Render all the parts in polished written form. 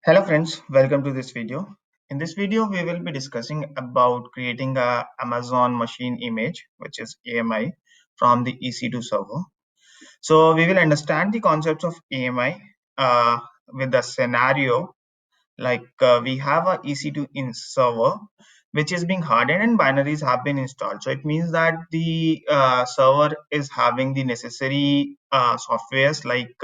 Hello friends, welcome to this video. In this video, we will be discussing about creating a Amazon machine image, which is AMI, from the EC2 server. So we will understand the concepts of AMI with the scenario we have a EC2 in server which is being hardened and binaries have been installed. So it means that the server is having the necessary softwares like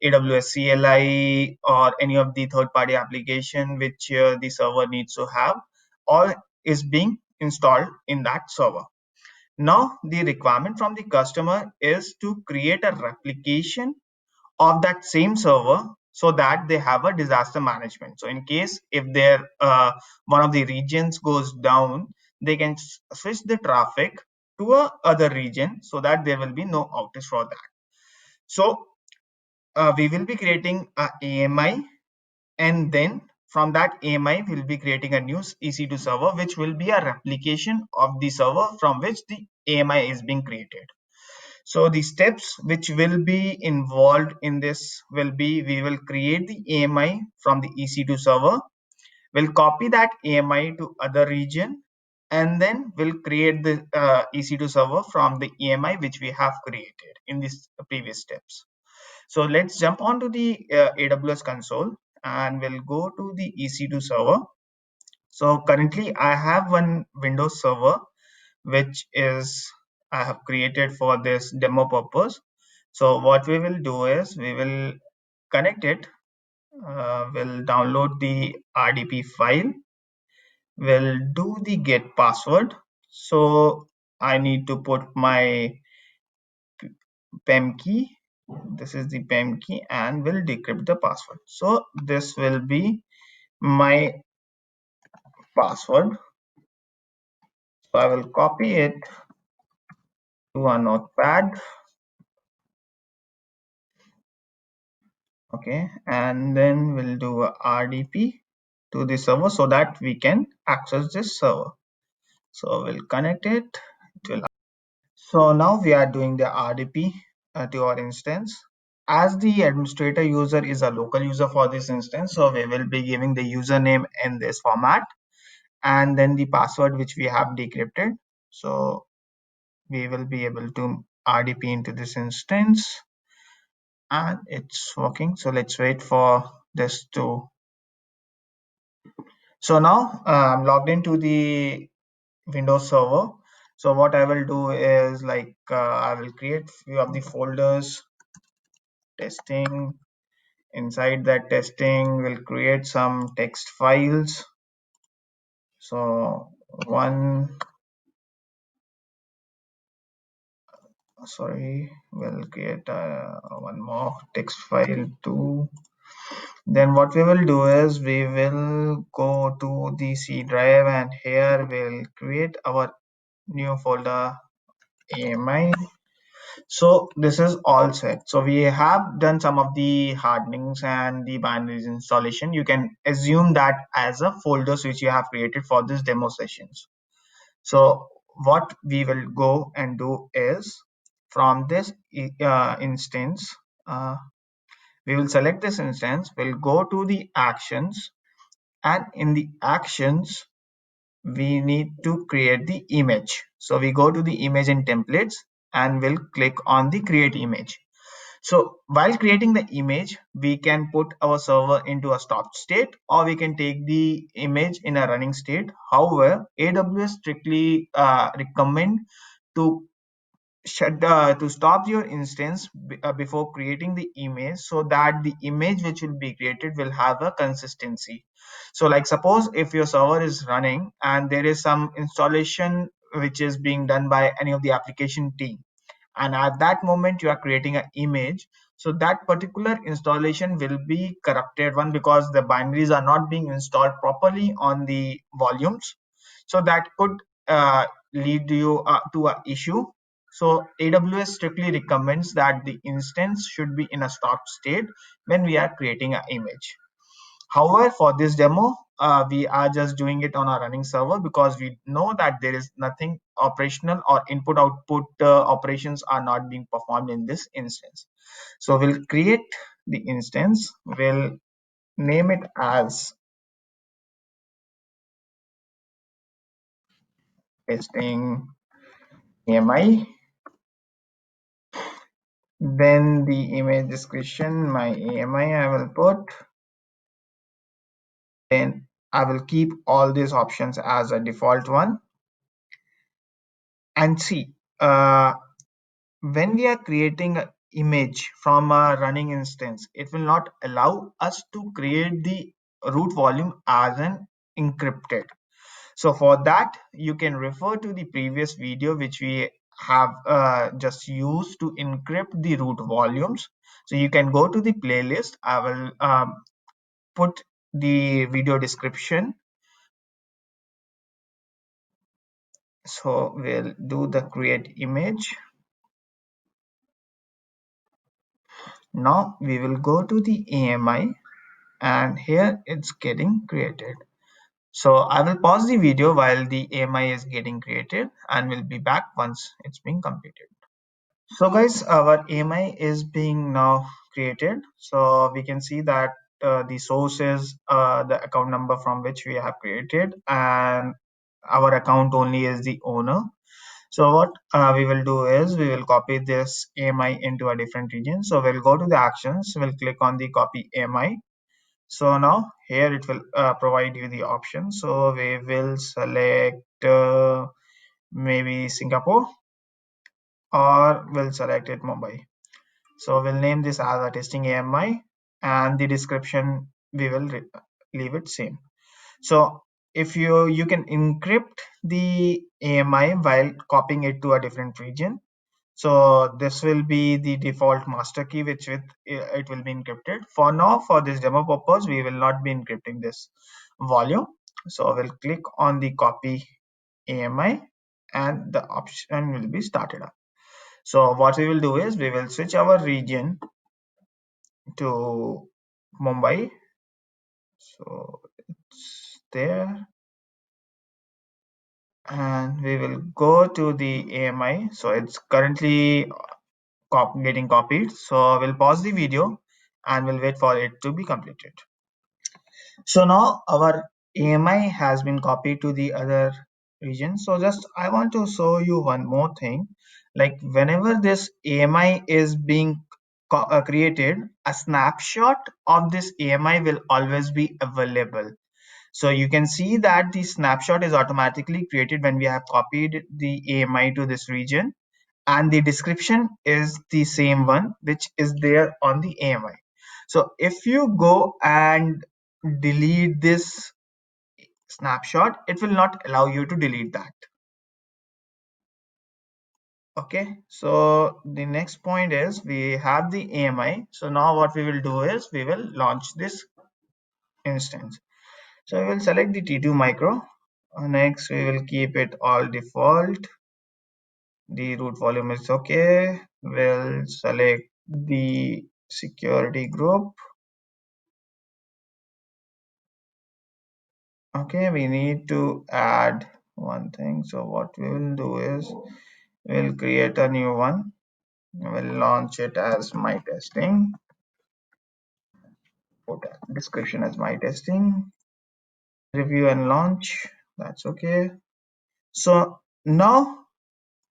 AWS CLI or any of the third-party application which the server needs to have, all is being installed in that server. Now the requirement from the customer is to create a replication of that same server so that they have a disaster management. So in case if their one of the regions goes down, they can switch the traffic to a other region so that there will be no outage for that. So we will be creating a AMI, and then from that AMI we'll be creating a new EC2 server which will be a replication of the server from which the AMI is being created. So the steps which will be involved in this will be, we will create the AMI from the EC2 server, we'll copy that AMI to other region, and then we'll create the EC2 server from the AMI which we have created in these previous steps. So let's jump onto the AWS console and we'll go to the EC2 server. So currently I have one Windows server which is I have created for this demo purpose. So what we will do is we will connect it. We'll download the RDP file. We'll do the get password. So I need to put my PEM key. This is the PEM key, and we'll decrypt the password. So this will be my password. So I will copy it to a notepad. Okay, and then we'll do a RDP to the server so that we can access this server. So we'll connect it. So now we are doing the RDP to our instance. As the administrator user is a local user for this instance, so we will be giving the username in this format and then the password which we have decrypted. So we will be able to RDP into this instance and it's working. So let's wait for this to. So now I'm logged into the Windows server. So what I will do is I will create few of the folders, testing. Inside that testing, we'll create some text files. So we'll create one more text file too. Then what we will do is we will go to the C drive and here we'll create our new folder AMI. So this is all set. So we have done some of the hardenings and the binaries installation. You can assume that as a folders which you have created for this demo sessions. So what we will go and do is from this instance, we will select this instance, we'll go to the actions, and in the actions we need to create the image. So we go to the image and templates and we'll click on the create image. So while creating the image, we can put our server into a stop state or we can take the image in a running state. However, AWS strictly recommend to to stop your instance before creating the image so that the image which will be created will have a consistency. So like suppose if your server is running and there is some installation which is being done by any of the application team, and at that moment you are creating an image, so that particular installation will be corrupted one because the binaries are not being installed properly on the volumes, so that could lead you to a issue. So AWS strictly recommends that the instance should be in a stop state when we are creating an image. However, for this demo, we are just doing it on a running server because we know that there is nothing operational or input output operations are not being performed in this instance. So we'll create the instance. We'll name it as testing AMI. Then the image description, my AMI I will put. Then I will keep all these options as a default one. And see, when we are creating an image from a running instance, it will not allow us to create the root volume as an encrypted. So for that, you can refer to the previous video which we have just used to encrypt the root volumes. So you can go to the playlist. I will put the video description. So we'll do the create image. Now we will go to the AMI, and here it's getting created. So I will pause the video while the AMI is getting created, and we'll be back once it's being completed. So guys, our AMI is being now created. So we can see that the source is the account number from which we have created, and our account only is the owner. So what we will do is we will copy this AMI into a different region. So we'll go to the actions, we'll click on the copy AMI. So now here it will provide you the option. So we will select maybe Singapore, or we'll select it Mumbai. So we'll name this as a testing AMI, and the description we will leave it same. So if you can encrypt the AMI while copying it to a different region. So this will be the default master key which with it will be encrypted. For now, for this demo purpose, we will not be encrypting this volume. So we'll click on the copy AMI, and the option will be started up. So what we will do is we will switch our region to Mumbai. So it's there, and we will go to the AMI. So it's currently getting copied. So we'll pause the video and we'll wait for it to be completed. So now our AMI has been copied to the other region. So just I want to show you one more thing. Like whenever this AMI is being created, a snapshot of this AMI will always be available. So you can see that the snapshot is automatically created when we have copied the AMI to this region, and the description is the same one which is there on the AMI. So if you go and delete this snapshot, it will not allow you to delete that. Okay, so the next point is we have the AMI. So now what we will do is we will launch this instance. So we will select the T2 micro. Next we will keep it all default. The root volume is okay. We'll select the security group. Okay, we need to add one thing. So what we will do is we'll create a new one. We'll launch it as my testing. Put a description as my testing. Review and launch. That's okay. So now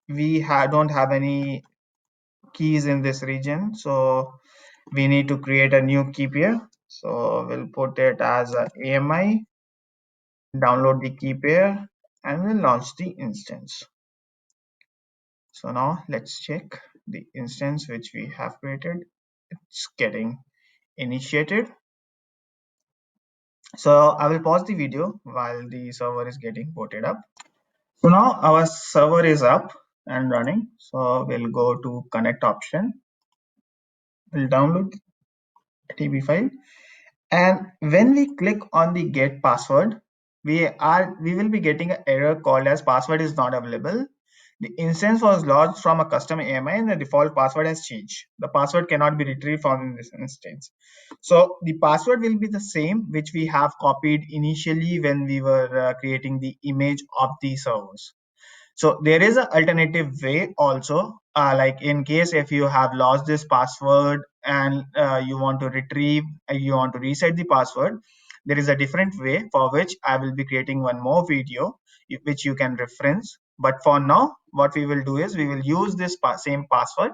we don't have any keys in this region. So we need to create a new key pair. So we'll put it as a AMI, download the key pair, and we'll launch the instance. So now let's check the instance which we have created. It's getting initiated. So I will pause the video while the server is getting booted up. So now our server is up and running. So we'll go to connect option. We'll download the TB file. And when we click on the get password, we will be getting an error called as password is not available. The instance was launched from a custom AMI and the default password has changed. The password cannot be retrieved from this instance. So the password will be the same which we have copied initially when we were creating the image of the servers. So there is an alternative way also, like in case if you have lost this password and you want to retrieve, you want to reset the password, there is a different way for which I will be creating one more video which you can reference. But for now, what we will do is we will use this same password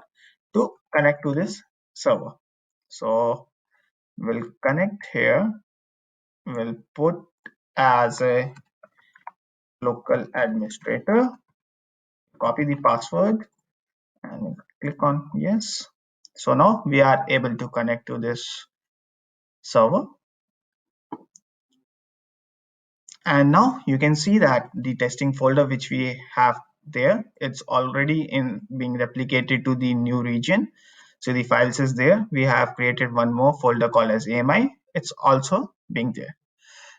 to connect to this server. So we'll connect here. We'll put as a local administrator, copy the password and click on yes. So now we are able to connect to this server. And now you can see that the testing folder which we have there, it's already in being replicated to the new region. So the files is there. We have created one more folder called as AMI. It's also being there.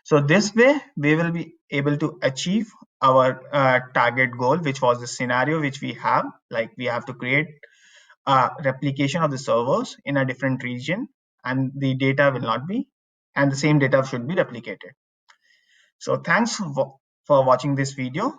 So this way we will be able to achieve our target goal, which was the scenario which we have, like we have to create replication of the servers in a different region, and the data will not be, and the same data should be replicated. So thanks for watching this video.